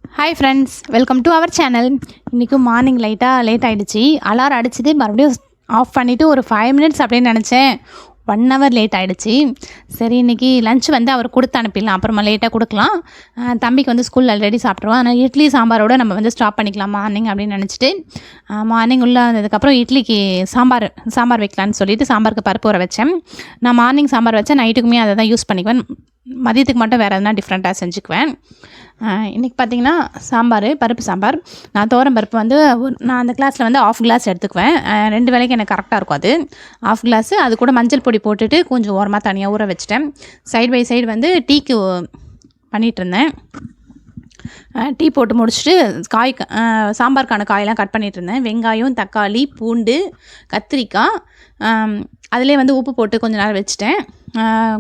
Hi friends, welcome to our channel. இன்றைக்கி morning late ஆகிடுச்சு. Alarm அடிச்சுட்டு மறுபடியும் ஆஃப் பண்ணிவிட்டு ஒரு 5 மினிட்ஸ் அப்படின்னு நினச்சேன். 1 ஹவர் லேட் ஆகிடுச்சு. சரி, இன்றைக்கி லஞ்ச் வந்து அவர் கொடுத்து அனுப்பிடலாம், அப்புறமா லேட்டாக கொடுக்கலாம். தம்பிக்கு வந்து ஸ்கூல் ஆல்ரெடி சாப்பிட்ருவான். ஆனால் இட்லி சாம்பாரோடு நம்ம வந்து ஸ்டாப் பண்ணிக்கலாம் மார்னிங் அப்படின்னு நினச்சிட்டு மார்னிங் உள்ள வந்ததுக்கப்புறம் இட்லிக்கு சாம்பார் வைக்கலான்னு சொல்லிவிட்டு சாம்பாருக்கு பருப்பு ஊற வச்சேன். நான் மார்னிங் சாம்பார் வச்சேன், நைட்டுக்குமே அதை தான் யூஸ் பண்ணிக்குவேன். மதியத்துக்கு மட்டும் வேறு எதுனா டிஃப்ரெண்ட்டாக செஞ்சுக்குவேன். இன்றைக்கி பார்த்திங்கன்னா பருப்பு சாம்பார். நான் துவரம் பருப்பு வந்து நான் அந்த கிளாஸில் வந்து 1/2 கிளாஸ் எடுத்துக்குவேன். 2 வேளைக்கு எனக்கு கரெக்டாக இருக்கும். அது 1/2 கிளாஸு. அது கூட மஞ்சள் பொடி போட்டுட்டு கொஞ்சம் ஓரமாக தனியாக ஊற வச்சுட்டேன். சைடு பை சைடு வந்து டீக்கு பண்ணிகிட்ருந்தேன். டீ போட்டு முடிச்சுட்டு சாம்பாருக்கான காயெல்லாம் கட் பண்ணிகிட்ருந்தேன். வெங்காயம், தக்காளி, பூண்டு, கத்திரிக்காய், அதிலே வந்து உப்பு போட்டு கொஞ்சம் நேரம் வச்சுட்டேன்.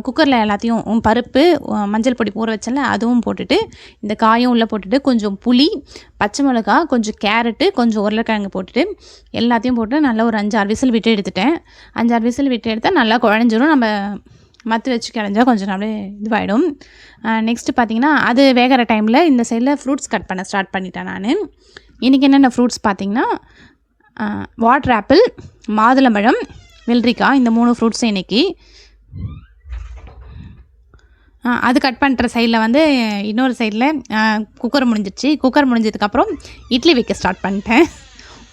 குக்கரில் எல்லாத்தையும் பருப்பு, மஞ்சள் பொடி ஊற வச்சேன்ல, அதுவும் போட்டுட்டு இந்த காயும் உள்ளே போட்டுட்டு கொஞ்சம் புளி, பச்சை மிளகா, கொஞ்சம் கேரட்டு, கொஞ்சம் உருளைக்கிழங்கு போட்டுட்டு எல்லாத்தையும் போட்டு நல்லா ஒரு 5-6 விசில் விட்டு எடுத்துட்டேன். 5-6 விசில் விட்டு எடுத்தால் நல்லா குழஞ்சிரும். நம்ம மற்ற வச்சு கிடஞ்சா கொஞ்சம் அப்படியே இதுவாகிடும். நெக்ஸ்ட்டு பார்த்திங்கன்னா அது வேகிற டைமில் இந்த சைடில் ஃப்ரூட்ஸ் கட் பண்ண ஸ்டார்ட் பண்ணிட்டேன் நான். இன்றைக்கி என்னென்ன ஃப்ரூட்ஸ் பார்த்திங்கன்னா வாட்டர் ஆப்பிள், மாதுளம்பழம், வெள்ளரிக்காய், இந்த 3 ஃப்ரூட்ஸும் இன்றைக்கி. அது கட் பண்ணுற சைடில் வந்து இன்னொரு சைடில் குக்கர் முடிஞ்சதுக்கப்புறம் இட்லி வைக்க ஸ்டார்ட் பண்ணிட்டேன்.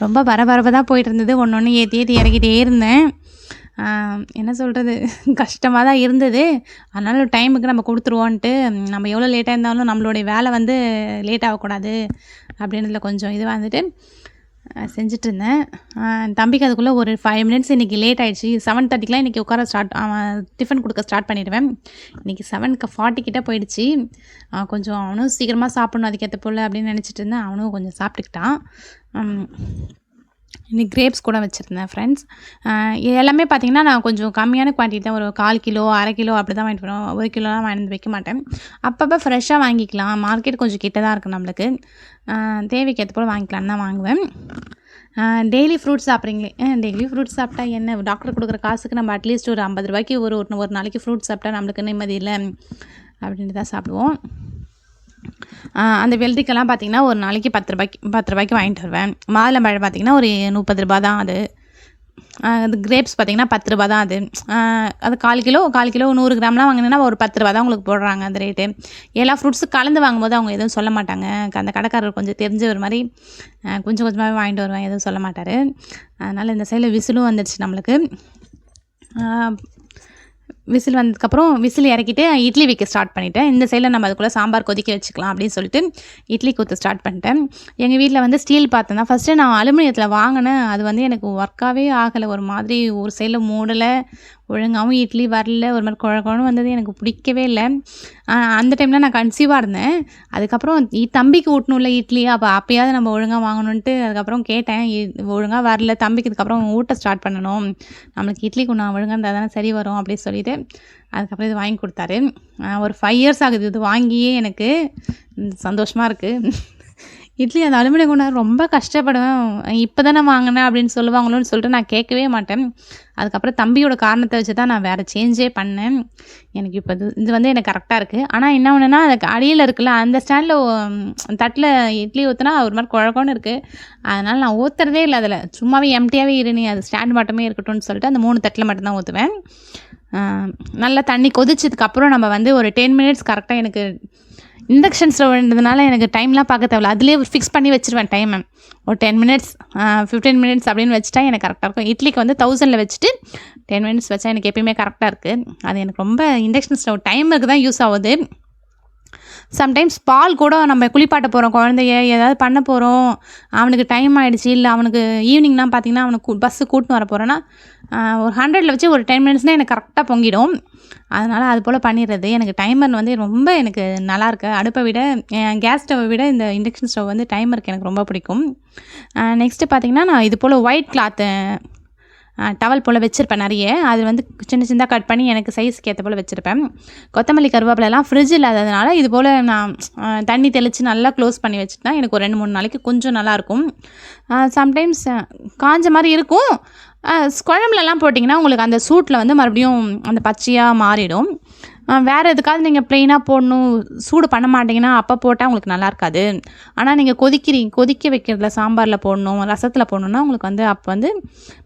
ரொம்ப பரபரப்பாக தான் போயிட்டு இருந்தது. ஒன்று ஏற்றி இறக்கிட்டே இருந்தேன். என்ன சொல்கிறது, கஷ்டமாக தான் இருந்தது. அதனால் டைமுக்கு நம்ம கொடுத்துருவோன்ட்டு, நம்ம எவ்வளோ லேட்டாக இருந்தாலும் நம்மளுடைய வேலை வந்து லேட் ஆகக்கூடாது அப்படின்றதுல கொஞ்சம் இதுவாக இருந்துட்டு செஞ்சுட்டு இருந்தேன். தம்பிக்கு அதுக்குள்ளே ஒரு 5 மினிட்ஸ் இன்றைக்கி லேட் ஆகிடுச்சு. 7:30க்கெலாம் இன்றைக்கி அவன் டிஃபன் கொடுக்க ஸ்டார்ட் பண்ணிடுவேன். இன்றைக்கி 7:40 கிட்டே போயிடுச்சு. கொஞ்சம் அவனும் சீக்கிரமாக சாப்பிட்ணும் அதுக்கேற்ற போல் அப்படின்னு நினச்சிட்டு இருந்தேன். அவனும் கொஞ்சம் சாப்பிட்டுக்கிட்டான். இன்றைக்கி கிரேப்ஸ் கூட வச்சுருந்தேன் ஃப்ரெண்ட்ஸ். எல்லாமே பார்த்திங்கன்னா நான் கொஞ்சம் கம்மியான குவான்டிட்டி தான், ஒரு 1/4 கிலோ 1/2 கிலோ அப்படி தான் வாங்கிட்டு வரோம். 1 கிலோலாம் வாங்கி வைக்க மாட்டேன். அப்பப்போ ஃப்ரெஷ்ஷாக வாங்கிக்கலாம். மார்க்கெட் கொஞ்சம் கிட்ட தான் இருக்குது நம்மளுக்கு. தேவைக்கு ஏற்ற போல் வாங்கிக்கலான்னு தான் வாங்குவேன். டெய்லி ஃப்ரூட்ஸ் சாப்பிட்றீங்களே, டெய்லி ஃப்ரூட்ஸ் சாப்பிட்டா என்ன, டாக்டர் கொடுக்குற காசுக்கு நம்ம அட்லீஸ்ட் ஒரு 50 ரூபாய்க்கு ஒரு நாளைக்கு ஃப்ரூட்ஸ் சாப்பிட்டா நம்மளுக்கு நிம்மதி இல்லை அப்படின்ட்டு தான் சாப்பிடுவோம். அந்த வெள்ளரிக்காய்லாம் பார்த்திங்கன்னா ஒரு நாளைக்கு 10 ரூபாய்க்கு வாங்கிட்டு வருவேன். மாதுளம்பழம் பார்த்திங்கன்னா ஒரு 30 ரூபா தான் அது. கிரேப்ஸ் பார்த்திங்கன்னா 10 ரூபா தான் அது. அது 1/4 கிலோ 100 கிராம்லாம் வாங்கினீங்கன்னா ஒரு 10 ரூபா தான் உங்களுக்கு போடுறாங்க அந்த ரேட்டு. எல்லா ஃப்ரூட்ஸும் கலந்து வாங்கும்போது அவங்க எதுவும் சொல்ல மாட்டாங்க. அந்த கடைக்காரர் கொஞ்சம் தெரிஞ்ச ஒரு மாதிரி கொஞ்சம் கொஞ்சமாகவே வாங்கிட்டு வருவேன், எதுவும் சொல்ல மாட்டார். அதனால் இந்த சைடில் விசிலும் வந்துடுச்சு நம்மளுக்கு. விசில் வந்ததுக்கப்புறம் விசில் இறக்கிட்டு இட்லி வைக்க ஸ்டார்ட் பண்ணிவிட்டேன். இந்த சைடில் நம்ம அதுக்குள்ளே சாம்பார் கொதிக்க வச்சுக்கலாம் அப்படின்னு சொல்லிட்டு இட்லி ஊற்ற ஸ்டார்ட் பண்ணிட்டேன். எங்கள் வீட்டில் வந்து ஸ்டீல் பாத்திரம் தான். ஃபஸ்ட்டு நான் அலுமினியத்தில் வாங்கினேன். அது வந்து எனக்கு ஒர்க்காகவே ஆகலை. ஒரு மாதிரி ஒரு சைடில் மூடலை, ஒழுங்காகவும் இட்லி வரல, ஒரு மாதிரி குழன்னு வந்தது. எனக்கு பிடிக்கவே இல்லை. அந்த டைமில் நான் கன்சீவாக இருந்தேன். அதுக்கப்புறம் தம்பிக்கு ஊட்டணும்ல இட்லி, அப்போயாவது நம்ம ஒழுங்காக வாங்கணுன்ட்டு அதுக்கப்புறம் கேட்டேன். ஒழுங்காக வரல, தம்பிக்கு இதுக்கப்புறம் ஊட்ட ஸ்டார்ட் பண்ணணும், நம்மளுக்கு இட்லிக்கு நான் ஒழுங்காக இருந்தால் தானே சரி வரும் அப்படின்னு சொல்லிவிட்டு அதுக்கப்புறம் இது வாங்கி கொடுத்தாரு. ஒரு 5 இயர்ஸ் ஆகுது இது வாங்கியே. எனக்கு சந்தோஷமாக இருக்குது. இட்லி அந்த அலுமினியம் குண்டான் ரொம்ப கஷ்டப்படுவேன். இப்போ தானே வாங்கினேன் அப்படின்னு சொல்லுவாங்களோன்னு சொல்லிட்டு நான் கேட்கவே மாட்டேன். அதுக்கப்புறம் தம்பியோட காரணத்தை வச்சு தான் நான் வேறு சேஞ்சே பண்ணேன். எனக்கு இப்போ இது வந்து எனக்கு கரெக்டாக இருக்குது. ஆனால் என்ன ஒன்றுனா அதுக்கு அடியில் இருக்குல்ல, அந்த ஸ்டாண்டில் தட்டில் இட்லி ஊற்றினா ஒரு மாதிரி குழக்கோன்னு இருக்குது. அதனால் நான் ஊற்றுறதே இல்லை அதில். சும்மாவே எம்டியாகவே இருநீ, அது ஸ்டாண்ட் மட்டுமே இருக்கட்டும்னு சொல்லிட்டு அந்த 3 தட்டில் மட்டும்தான் ஊற்றுவேன். நல்லா தண்ணி கொதிச்சதுக்கப்புறம் நம்ம வந்து ஒரு 10 மினிட்ஸ் கரெக்டாக, எனக்கு இண்டக்ஷன் ஸ்டவ்ன்றதுனால எனக்கு டைம்லாம் பார்க்க தேவையில்ல, அதிலே ஃபிக்ஸ் பண்ணி வச்சுருவேன் டைமை. ஒரு 10 மினிட்ஸ் 15 மினிட்ஸ் அப்படின்னு வச்சுட்டா எனக்கு கரெக்டாக இருக்கும். இட்லிக்கு வந்து 1000 வச்சுட்டு 10 மினிட்ஸ் வச்சா எனக்கு எப்பயுமே கரெக்டாக இருக்குது. அது எனக்கு ரொம்ப இண்டக்ஷன் ஸ்டவ் டைமுக்கு தான் யூஸ் ஆகுது. சம்டைம்ஸ் பால் கூட நம்ம குளிப்பாட்ட போகிறோம், குழந்தைய ஏதாவது பண்ண போகிறோம், அவனுக்கு டைம் ஆகிடுச்சு, இல்லை அவனுக்கு ஈவினிங்லாம் பார்த்திங்கன்னா அவனுக்கு பஸ்ஸு கூட்டின்னு வர போகிறேன்னா ஒரு 100 வச்சு ஒரு 10 மினிட்ஸ்னால் எனக்கு கரெக்டாக பொங்கிடும். அதனால் அது போல் பண்ணிடுறது. எனக்கு டைமர் வந்து ரொம்ப எனக்கு நல்லாயிருக்கு. அடுப்பை விட, கேஸ் ஸ்டவ்வை விட இந்த இண்டக்ஷன் ஸ்டவ் வந்து டைமருக்கு எனக்கு ரொம்ப பிடிக்கும். நெக்ஸ்ட்டு பார்த்திங்கன்னா நான் இது போல் ஒயிட் கிளாத்து டவல் போல் வச்சுருப்பேன் நிறைய. அது வந்து சின்னதாக கட் பண்ணி எனக்கு சைஸ்க்கு ஏற்ற போல் வச்சுருப்பேன். கொத்தமல்லி கருவேப்பிலெல்லாம் ஃப்ரிட்ஜ் இல்லாததுனால இது போல் நான் தண்ணி தெளித்து நல்லா க்ளோஸ் பண்ணி வச்சுட்டா எனக்கு ஒரு 2-3 நாளைக்கு கொஞ்சம் நல்லாயிருக்கும். சம்டைம்ஸ் காஞ்ச மாதிரி இருக்கும். குழம்புலலாம் போட்டிங்கன்னா உங்களுக்கு அந்த சூட்டில் வந்து மறுபடியும் அந்த பச்சையாக மாறிடும். வேறு எதுக்காவது நீங்கள் ப்ளெயினாக போடணும், சூடு பண்ண மாட்டிங்கன்னா அப்போ போட்டால் உங்களுக்கு நல்லா இருக்காது. ஆனால் நீங்கள் கொதிக்க வைக்கிறதுல சாம்பாரில் போடணும், ரசத்தில் போடணுன்னா உங்களுக்கு வந்து அப்போ வந்து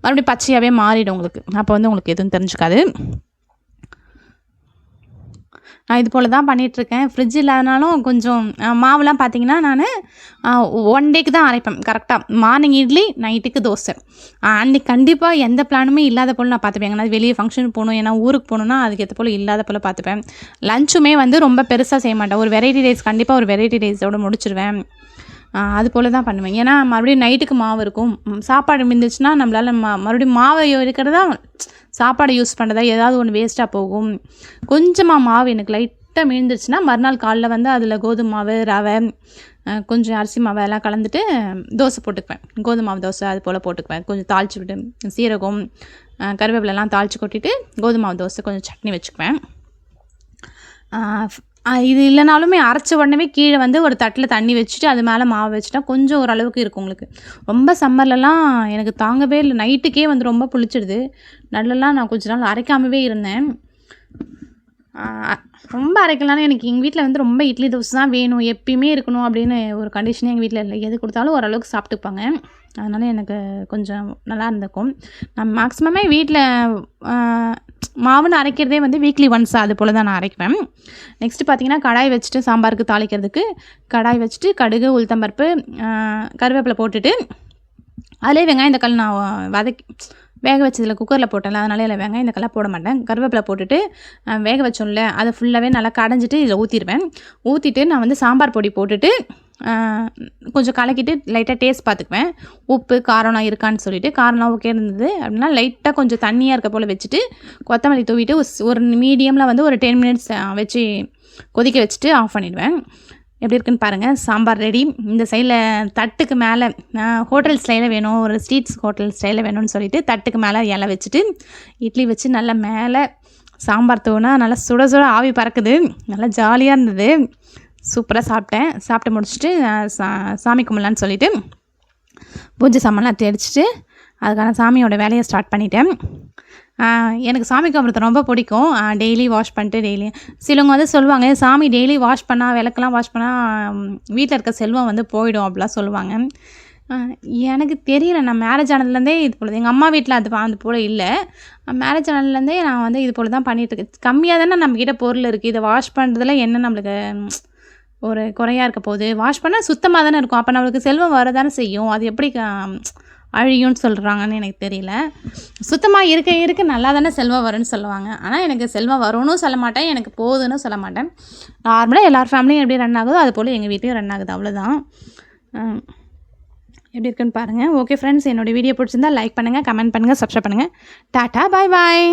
மறுபடியும் பச்சையாகவே மாறிடும் உங்களுக்கு. அப்போ வந்து உங்களுக்கு எதுவும் தெரிஞ்சுக்காது. நான் இது போல் தான் பண்ணிகிட்ருக்கேன். ஃப்ரிட்ஜ் இல்லாதனாலும் கொஞ்சம் மாவுலாம் பார்த்திங்கன்னா நான் 1 டேக்கு தான் அரைப்பேன் கரெக்டாக. மார்னிங் இட்லி, நைட்டுக்கு தோசை. அன்றைக்கி கண்டிப்பாக எந்த பிளானுமே இல்லாத போல் நான் பார்த்துப்பேன். எங்கன்னா வெளியே ஃபங்க்ஷனுக்கு போகணும், ஏன்னா ஊருக்கு போகணுன்னா அதுக்கு ஏற்ற போல் இல்லாத போல் பார்த்துப்பேன். லஞ்சுமே வந்து ரொம்ப பெருசாக செய்ய மாட்டேன். ஒரு வெரைட்டி ரைஸ் கண்டிப்பாக ஒரு வெரைட்டி ரைஸோடு முடிச்சிடுவேன். அது போல் தான் பண்ணுவேன். ஏன்னா மறுபடியும் நைட்டுக்கு மாவு இருக்கும். சாப்பாடு மிந்துச்சுன்னா நம்மளால் மறுபடியும் மாவை இருக்கிறதா சாப்பாடு யூஸ் பண்ணுறதா ஏதாவது ஒன்று வேஸ்ட்டாக போகும். கொஞ்சமாக மாவு எனக்கு லைட்டாக மீந்துருச்சுன்னா மறுநாள் காலைல வந்து அதில் கோதுமை மாவு, ரவை, கொஞ்சம் அரிசி மாவு எல்லாம் கலந்துட்டு தோசை போட்டுக்குவேன். கோதுமை மாவு தோசை அது போல் போட்டுக்குவேன். கொஞ்சம் தாளித்து விட்டு சீரகம், கருவேப்பிலெல்லாம் தாளித்து கொட்டிட்டு கோதுமை மாவு தோசை கொஞ்சம் சட்னி வச்சுக்குவேன். இது இல்லைனாலுமே அரைச்ச உடனே கீழே வந்து ஒரு தட்டில் தண்ணி வச்சுட்டு அது மேலே மாவு வச்சுட்டா கொஞ்சம் ஓரளவுக்கு இருக்கும் உங்களுக்கு. ரொம்ப சம்மர்லலாம் எனக்கு தாங்கவே இல்லை. நைட்டுக்கே வந்து ரொம்ப புளிச்சிடுது. நல்லலாம் நான் கொஞ்ச நாள் அரைக்காமவே இருந்தேன். ரொம்ப அரைக்கலான்னு எனக்கு எங்கள் வீட்டில் வந்து ரொம்ப இட்லி தோசை தான் வேணும், எப்பயுமே இருக்கணும் அப்படின்னு ஒரு கண்டிஷனே எங்கள் வீட்டில் இல்லை. எது கொடுத்தாலும் ஓரளவுக்கு சாப்பிட்டுப்பாங்க. அதனால் எனக்கு கொஞ்சம் நல்லா இருந்திருக்கும். நான் மேக்ஸிமமே வீட்டில் மாவுன்னு அரைக்கிறதே வந்து வீக்லி ஒன்ஸ் அது போல் தான் நான் அரைப்பேன். நெக்ஸ்ட்டு பார்த்திங்கன்னா கடாய் வச்சுட்டு சாம்பாருக்கு தாளிக்கிறதுக்கு கடாய் வச்சுட்டு கடுகு, உளுத்தம்பருப்பு, கருவேப்பிலை போட்டுட்டு அதிலே வெங்காயம் தக்காளி நான் வேக வச்சதில் குக்கரில் போட்டேன்ல, அதனால இல்லை வெங்காயம் தக்காளிலாம் போட மாட்டேன். கருவேப்பிலை போட்டுட்டு வேக வச்சோம்ல அதை ஃபுல்லாகவே நல்லா கடைஞ்சிட்டு இதில் ஊற்றிடுவேன். ஊற்றிட்டு நான் வந்து சாம்பார் பொடி போட்டுட்டு கொஞ்சம் கலக்கிட்டு லைட்டாக டேஸ்ட் பார்த்துக்குவேன். உப்பு காரம்லாம் இருக்கான்னு சொல்லிவிட்டு, காரம்லாம் ஓகே இருந்தது அப்படின்னா லைட்டாக கொஞ்சம் தண்ணியாக இருக்க போல் வச்சுட்டு கொத்தமல்லி தூவிட்டு ஒரு மீடியமில் வந்து ஒரு 10 மினிட்ஸ் வச்சு கொதிக்க வச்சுட்டு ஆஃப் பண்ணிவிடுவேன். எப்படி இருக்குன்னு பாருங்கள். சாம்பார் ரெடி. இந்த சைடில் தட்டுக்கு மேலே ஹோட்டல் ஸ்டைலில் வேணும், ஒரு ஸ்ட்ரீட்ஸ் ஹோட்டல் ஸ்டைலில் வேணும்னு சொல்லிவிட்டு தட்டுக்கு மேலே இலை வச்சுட்டு இட்லி வச்சு நல்லா மேலே சாம்பார் தூவினா நல்லா சுட சுட ஆவி பறக்குது. நல்லா ஜாலியாக இருந்தது. சூப்பராக சாப்பிட்டேன். சாப்பிட்டு முடிச்சுட்டு சாமி கும்பிடலான்னு சொல்லிவிட்டு பூஜை சாமான்லாம் தேடிச்சிட்டு அதுக்கான சாமியோட வேலையை ஸ்டார்ட் பண்ணிட்டேன். எனக்கு சாமி கும்பிட்றது ரொம்ப பிடிக்கும். டெய்லி வாஷ் பண்ணிட்டு சிலவங்க வந்து சொல்லுவாங்க, சாமி டெய்லி வாஷ் பண்ணால், விளக்கெல்லாம் வாஷ் பண்ணால் வீட்டில் இருக்க செல்வம் வந்து போயிடும் அப்படிலாம் சொல்லுவாங்க. எனக்கு தெரியல. நான் மேரேஜ் ஆனதுலேருந்தே இது போல் எங்கள் அம்மா வீட்டில் அது போல் இல்லை. மேரேஜ் ஆனதுலேருந்தே நான் வந்து இது போல் தான் பண்ணிகிட்ருக்கேன். கம்மியாக தானே நம்மக்கிட்ட பொருள் இருக்குது. இதை வாஷ் பண்ணுறதுல என்ன நம்மளுக்கு ஒரு குறையாக இருக்க போகுது. வாஷ் பண்ணால் சுத்தமாக தானே இருக்கும். அப்போ நம்மளுக்கு செல்வம் வரதானே செய்யும். அது எப்படி அழியும்னு சொல்கிறாங்கன்னு எனக்கு தெரியல. சுத்தமாக இருக்க நல்லா தானே செல்வம் வரும்னு சொல்லுவாங்க. ஆனால் எனக்கு செல்வம் வரும்னு சொல்ல மாட்டேன், எனக்கு போகுதுன்னு சொல்ல மாட்டேன். நார்மலாக எல்லார் ஃபேமிலியும் எப்படி ரன் ஆகுதோ அது போல் எங்கள் வீட்லேயும் ரன் ஆகுது, அவ்வளோதான். எப்படி இருக்குன்னு பாருங்கள். ஓகே ஃப்ரெண்ட்ஸ், என்னோடய வீடியோ பிடிச்சிருந்தால் லைக் பண்ணுங்கள், கமெண்ட் பண்ணுங்கள், சப்ஸ்கிரைப் பண்ணுங்கள். டாட்டா, பாய் பாய்.